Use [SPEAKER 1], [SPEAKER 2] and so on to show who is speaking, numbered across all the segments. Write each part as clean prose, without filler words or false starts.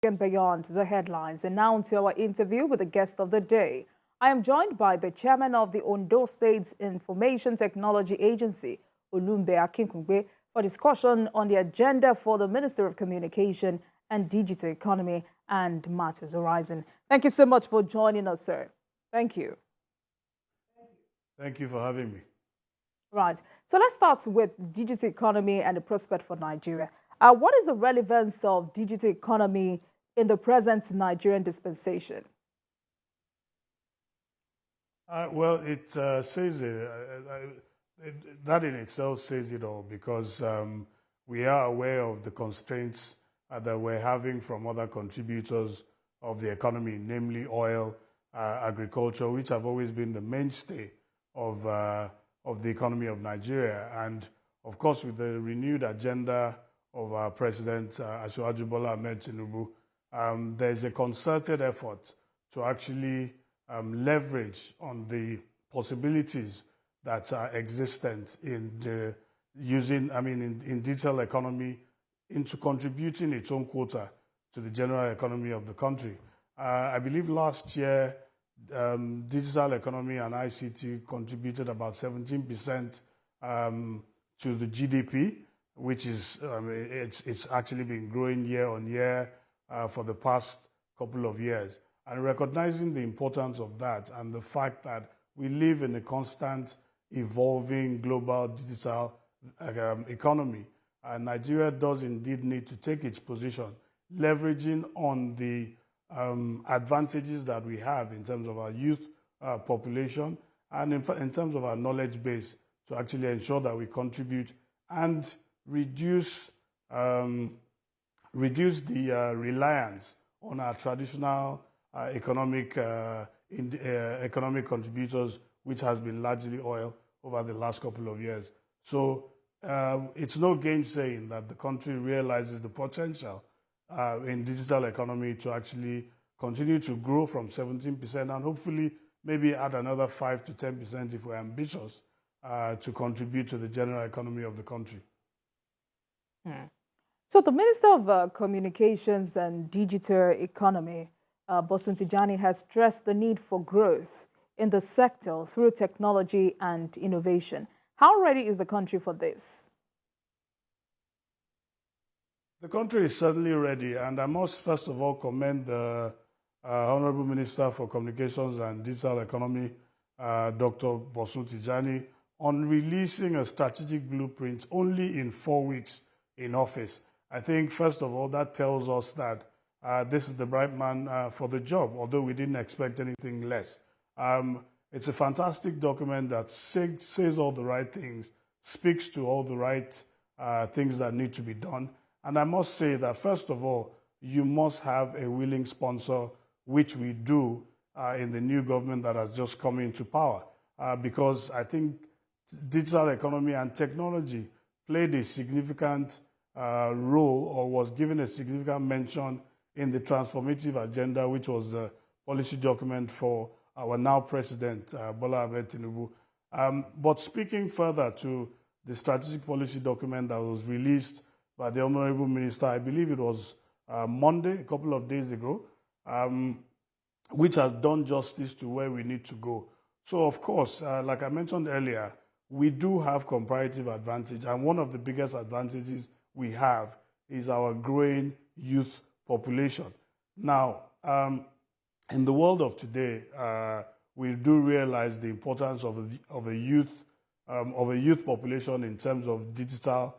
[SPEAKER 1] And beyond the headlines, and now to our interview with the guest of the day. I am joined by the chairman of the Ondo State's Information Technology Agency, Olumbe Akinkugbe, for discussion on the agenda for the Minister of Communication and Digital Economy and matters arising. Thank you so much for joining us, sir. Thank you.
[SPEAKER 2] Thank you for having me.
[SPEAKER 1] Right. So let's start with digital economy and the prospect for Nigeria. What is the relevance of digital economy in the present Nigerian dispensation?
[SPEAKER 2] Well, it says that in itself says it all, because we are aware of the constraints that we're having from other contributors of the economy, namely oil, agriculture, which have always been the mainstay of the economy of Nigeria. And of course, with the renewed agenda of our President Asiwaju Bola Ahmed Tinubu, there's a concerted effort to actually leverage on the possibilities that are existent in in digital economy, into contributing its own quota to the general economy of the country. I believe last year, digital economy and ICT contributed about 17% to the GDP, which is it's actually been growing year on year for the past couple of years. And recognizing the importance of that and the fact that we live in a constant evolving global digital economy, Nigeria does indeed need to take its position, leveraging on the advantages that we have in terms of our youth population and in terms of our knowledge base, to actually ensure that we contribute and reduce the reliance on our traditional economic contributors, which has been largely oil over the last couple of years. So it's no gainsaying that the country realizes the potential in digital economy to actually continue to grow from 17% and hopefully maybe add another 5 to 10% if we're ambitious to contribute to the general economy of the country.
[SPEAKER 1] So the Minister of Communications and Digital Economy, Bosun Tijani, has stressed the need for growth in the sector through technology and innovation. How ready is the country for this?
[SPEAKER 2] The country is certainly ready, and I must first of all commend the Honorable Minister for Communications and Digital Economy, Dr. Bosun Tijani, on releasing a strategic blueprint only in 4 weeks in office. I think, first of all, that tells us that this is the right man for the job, although we didn't expect anything less. It's a fantastic document that says all the right things, speaks to all the right things that need to be done. And I must say that, first of all, you must have a willing sponsor, which we do in the new government that has just come into power, because I think digital economy and technology played a significant role, or was given a significant mention in the transformative agenda, which was the policy document for our now President, Bola Ahmed Tinubu. But speaking further to the strategic policy document that was released by the Honorable Minister, I believe it was Monday, a couple of days ago, which has done justice to where we need to go. So, of course, like I mentioned earlier, we do have comparative advantage, and one of the biggest advantages we have is our growing youth population. Now, in the world of today, we do realize the importance of a youth population in terms of digital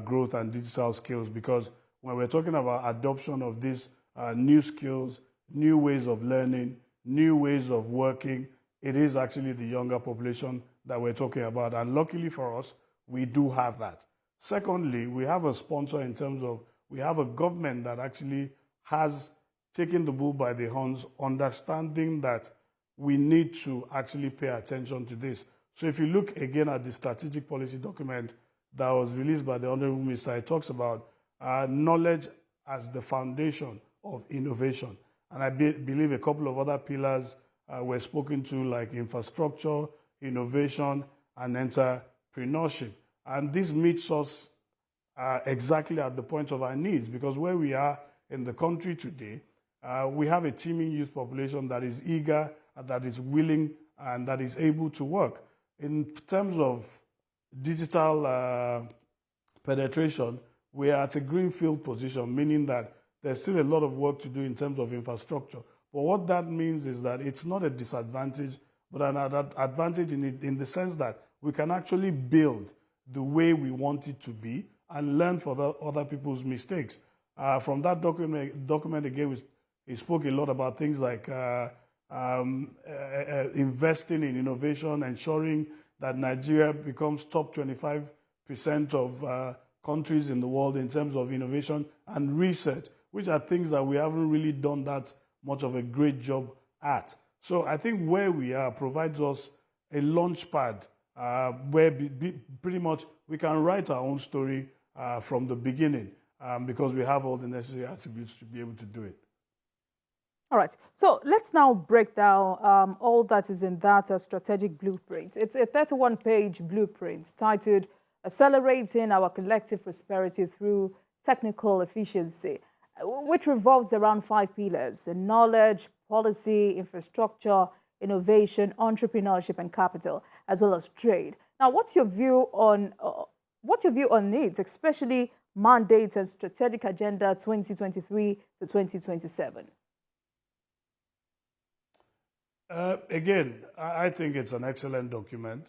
[SPEAKER 2] growth and digital skills, because when we're talking about adoption of these new skills, new ways of learning, new ways of working, it is actually the younger population that we're talking about. And luckily for us, we do have that. Secondly, we have a sponsor in terms of, we have a government that actually has taken the bull by the horns, understanding that we need to actually pay attention to this. So if you look again at the strategic policy document that was released by the Honorable Minister, it talks about knowledge as the foundation of innovation. And I believe a couple of other pillars were spoken to, like infrastructure, innovation, and entrepreneurship. And this meets us exactly at the point of our needs, because where we are in the country today, we have a teeming youth population that is eager, that is willing, and that is able to work. In terms of digital penetration, we are at a greenfield position, meaning that there's still a lot of work to do in terms of infrastructure. But what that means is that it's not a disadvantage, but an advantage in the sense that we can actually build the way we want it to be and learn from other people's mistakes. From that document again, he spoke a lot about things like investing in innovation, ensuring that Nigeria becomes top 25% of countries in the world in terms of innovation and research, which are things that we haven't really done that much of a great job at. So I think where we are provides us a launch pad where pretty much we can write our own story from the beginning because we have all the necessary attributes to be able to do it.
[SPEAKER 1] All right. So let's now break down all that is in that strategic blueprint. It's a 31-page blueprint titled Accelerating Our Collective Prosperity Through Technical Efficiency, which revolves around 5 pillars: knowledge, policy, infrastructure, innovation, entrepreneurship, and capital, as well as trade. Now, what's your view on it, especially mandate and strategic agenda 2023 to 2027?
[SPEAKER 2] Again, I think it's an excellent document.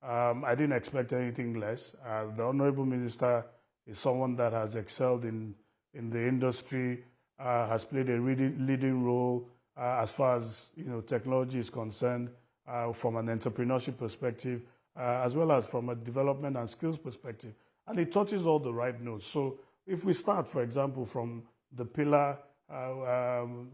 [SPEAKER 2] I didn't expect anything less. The Honorable Minister is someone that has excelled in the industry, has played a leading role as far as technology is concerned, from an entrepreneurship perspective, as well as from a development and skills perspective. And it touches all the right notes. So if we start, for example, from the pillar,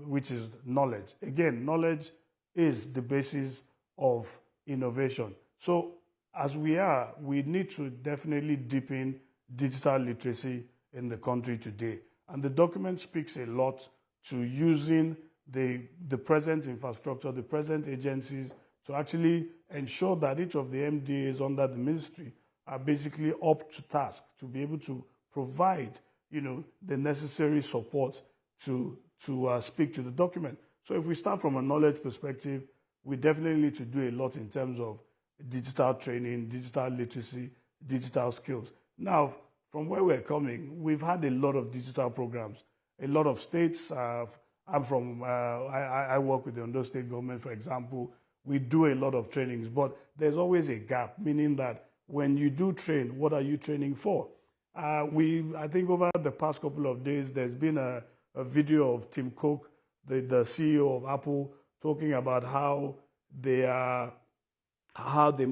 [SPEAKER 2] which is knowledge. Again, knowledge is the basis of innovation. So as we need to definitely deepen digital literacy in the country today. And the document speaks a lot to using the present infrastructure, the present agencies, to actually ensure that each of the MDAs under the ministry are basically up to task to be able to provide, the necessary support to speak to the document. So if we start from a knowledge perspective, we definitely need to do a lot in terms of digital training, digital literacy, digital skills. Now, from where we're coming, we've had a lot of digital programs. A lot of states, I work with the Ondo State government, for example. We do a lot of trainings, but there's always a gap, meaning that when you do train, what are you training for? I think over the past couple of days, there's been a video of Tim Cook, the CEO of Apple, talking about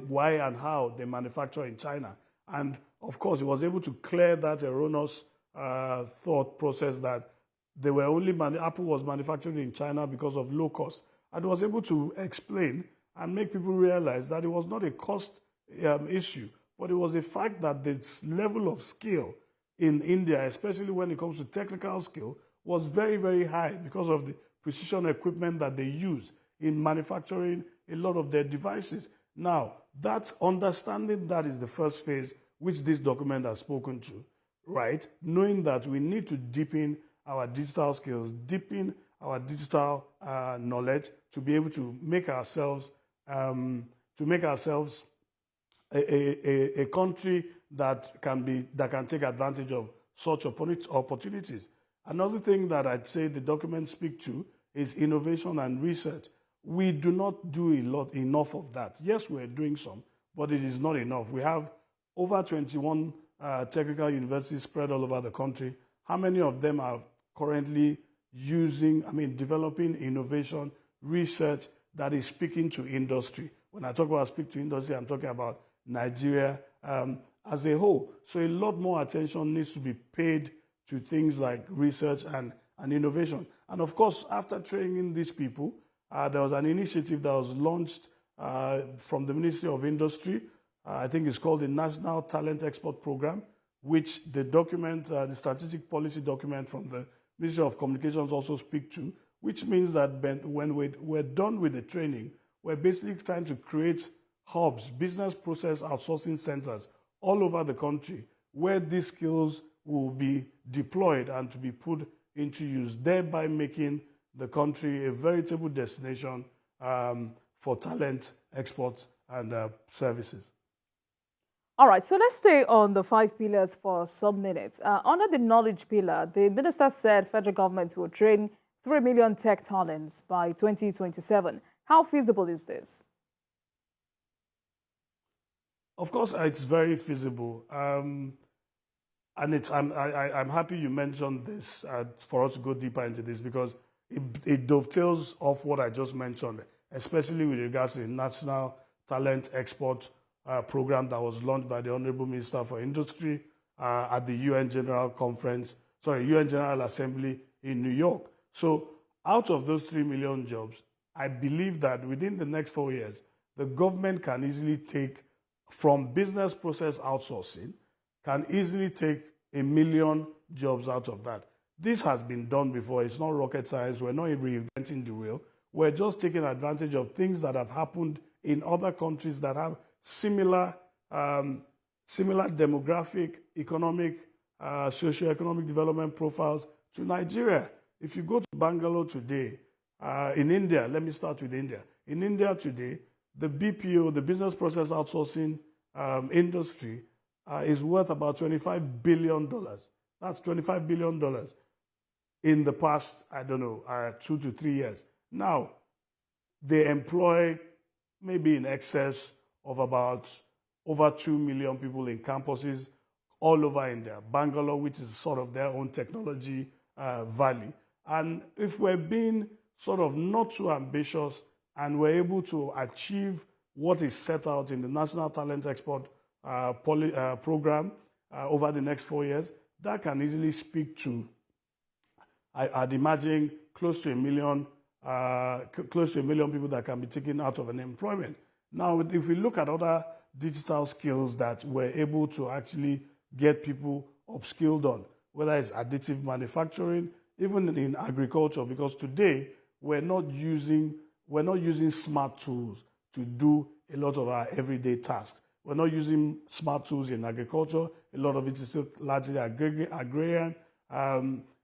[SPEAKER 2] why and how they manufacture in China. And of course, he was able to clear that erroneous thought process that Apple was manufactured in China because of low cost. And was able to explain and make people realize that it was not a cost issue, but it was a fact that the level of skill in India, especially when it comes to technical skill, was very, very high because of the precision equipment that they use in manufacturing a lot of their devices. Now, that's understanding that is the first phase which this document has spoken to, right? Knowing that we need to deepen our digital skills, deepen our digital knowledge to be able to make ourselves a country that can take advantage of such opportunities. Another thing that I'd say the document speaks to is innovation and research. We do not do enough of that. Yes, we're doing some, but it is not enough. We have over 21 technical universities spread all over the country. How many of them are currently developing innovation, research that is speaking to industry? When I talk about speak to industry, I'm talking about Nigeria as a whole. So a lot more attention needs to be paid to things like research and innovation. And of course, after training these people, there was an initiative that was launched from the Ministry of Industry. I think it's called the National Talent Export Program, which the document, the strategic policy document from the Ministry of Communications also speak to, which means that when we're done with the training, we're basically trying to create hubs, business process outsourcing centers all over the country where these skills will be deployed and to be put into use, thereby making the country a veritable destination for talent, exports, and services.
[SPEAKER 1] All right, so let's stay on the 5 pillars for some minutes. Under the knowledge pillar, the minister said federal government will train 3 million tech talents by 2027. How feasible is this?
[SPEAKER 2] Of course, it's very feasible. And I'm happy you mentioned this for us to go deeper into this, because it dovetails off what I just mentioned, especially with regards to the National Talent Export program that was launched by the Honorable Minister for Industry at the UN General Assembly in New York. So out of those 3 million jobs, I believe that within the next 4 years, the government can easily take, from business process outsourcing, can easily take 1 million jobs out of that. This has been done before. It's not rocket science. We're not reinventing the wheel. We're just taking advantage of things that have happened in other countries that have similar demographic, economic, socio-economic development profiles to Nigeria. If you go to Bangalore today, in India, let me start with India. In India today, the BPO, the business process outsourcing industry, is worth about $25 billion. That's $25 billion in the past, 2 to 3 years. Now, they employ maybe in excess of about over 2 million people in campuses all over India. Bangalore, which is sort of their own technology valley. And if we're being sort of not too ambitious and we're able to achieve what is set out in the National Talent Export program over the next 4 years, that can easily speak to, I'd imagine, close to 1 million people that can be taken out of unemployment. Now, if we look at other digital skills that we're able to actually get people upskilled on, whether it's additive manufacturing, even in agriculture, because today we're not using smart tools to do a lot of our everyday tasks. We're not using smart tools in agriculture. A lot of it is still largely agrarian.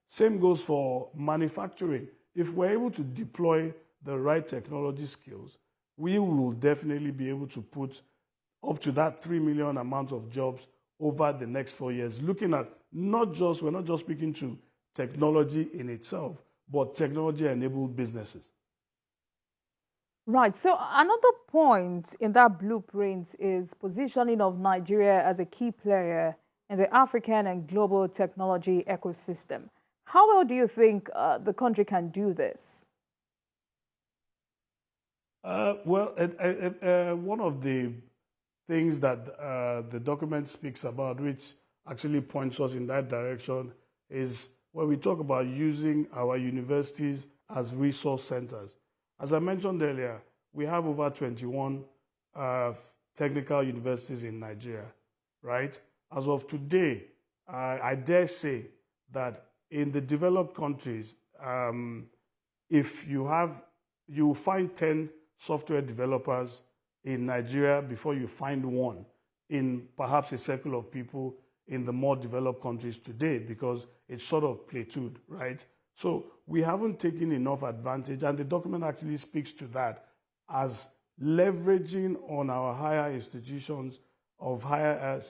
[SPEAKER 2] Same goes for manufacturing. If we're able to deploy the right technology skills, we will definitely be able to put up to that 3 million amount of jobs over the next 4 years. Looking at we're not just speaking to technology in itself, but technology-enabled businesses.
[SPEAKER 1] Right. So another point in that blueprint is positioning of Nigeria as a key player in the African and global technology ecosystem. How well do you think the country can do this?
[SPEAKER 2] One of the things that the document speaks about, which actually points us in that direction, is when we talk about using our universities as resource centers. As I mentioned earlier, we have over 21 technical universities in Nigeria, right? As of today, I dare say that in the developed countries, if you find 10 software developers in Nigeria before you find one in perhaps a circle of people in the more developed countries today, because it's sort of plateaued, right? So we haven't taken enough advantage, and the document actually speaks to that as leveraging on our higher institutions of higher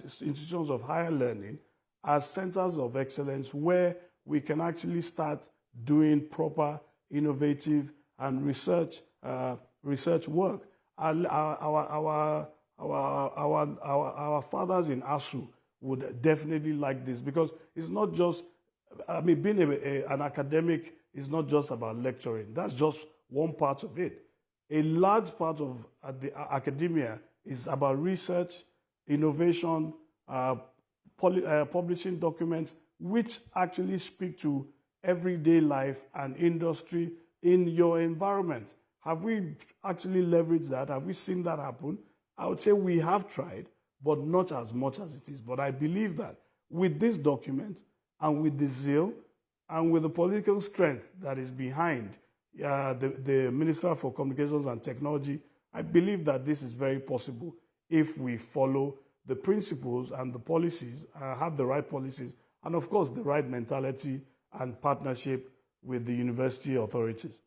[SPEAKER 2] learning as centers of excellence, where we can actually start doing proper, innovative, and research work. Our fathers in ASU would definitely like this, because it's not just, being an academic is not just about lecturing. That's just one part of it. A large part of the academia is about research, innovation, publishing documents which actually speak to everyday life and industry in your environment. Have we actually leveraged that? Have we seen that happen? I would say we have tried, but not as much as it is. But I believe that with this document and with the zeal and with the political strength that is behind the Minister for Communications and Technology, I believe that this is very possible if we follow the principles and the policies, have the right policies, and of course the right mentality and partnership with the university authorities.